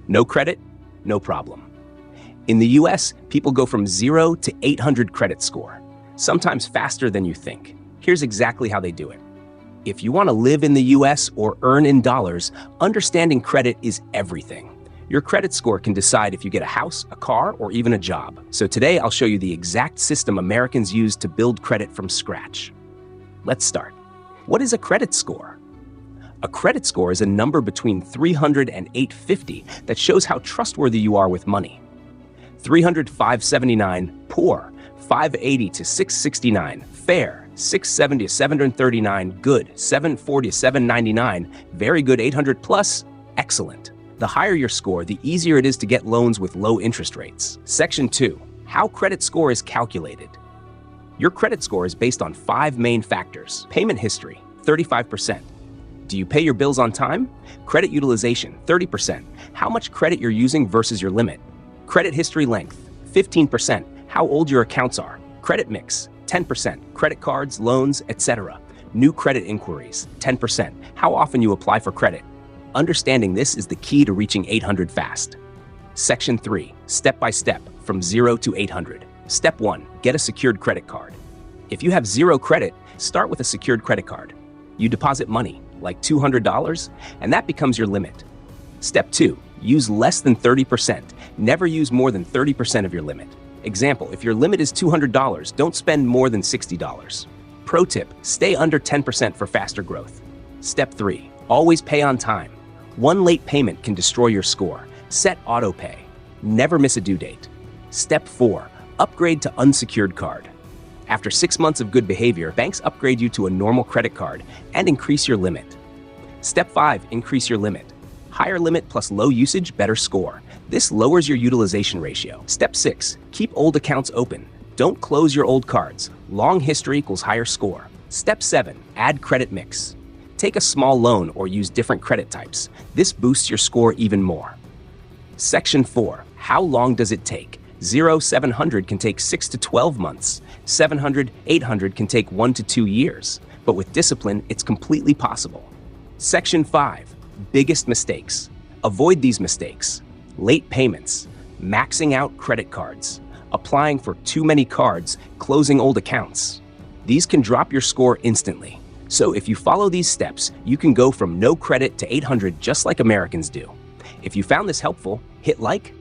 No credit? No problem. In the US, people go from 0 to 800 credit score, sometimes faster than you think. Here's exactly how they do it. If you want to live in the US or earn in dollars, understanding credit is everything. Your credit score can decide if you get a house, a car, or even a job. So today I'll show you the exact system Americans use to build credit from scratch. Let's start. What is a credit score? A credit score is a number between 300 and 850 that shows how trustworthy you are with money. 300, 579, poor. 580 to 669, fair. 670 to 739, good. 740 to 799, very good. 800 plus, excellent. The higher your score, the easier it is to get loans with low interest rates. Section 2. How credit score is calculated. Your credit score is based on 5 main factors. Payment history, 35%. Do you pay your bills on time? Credit utilization, 30%. How much credit you're using versus your limit. Credit history length, 15%. How old your accounts are. Credit mix, 10%. Credit cards, loans, etc. New credit inquiries, 10%. How often you apply for credit. Understanding this is the key to reaching 800 fast. Section 3. Step by step, from 0 to 800. Step 1. Get a secured credit card. If you have 0 credit, start with a secured credit card. You deposit money, like $200, and that becomes your limit. Step 2. Use less than 30%. Never use more than 30% of your limit. Example, if your limit is $200, don't spend more than $60. Pro tip, stay under 10% for faster growth. Step 3. Always pay on time. One late payment can destroy your score. Set auto pay. Never miss a due date. Step 4. Upgrade to unsecured card. After 6 months of good behavior, banks upgrade you to a normal credit card and increase your limit. Step 5. Increase your limit. Higher limit plus low usage, better score. This lowers your utilization ratio. Step 6. Keep old accounts open. Don't close your old cards. Long history equals higher score. Step 7. Add credit mix. Take a small loan or use different credit types. This boosts your score even more. Section 4. How long does it take? 0, 700 can take 6 to 12 months. 700, 800 can take 1 to 2 years. But with discipline, it's completely possible. Section 5. Biggest mistakes. Avoid these mistakes. Late payments. Maxing out credit cards. Applying for too many cards. Closing old accounts. These can drop your score instantly. So if you follow these steps, you can go from no credit to 800 just like Americans do. If you found this helpful, hit like,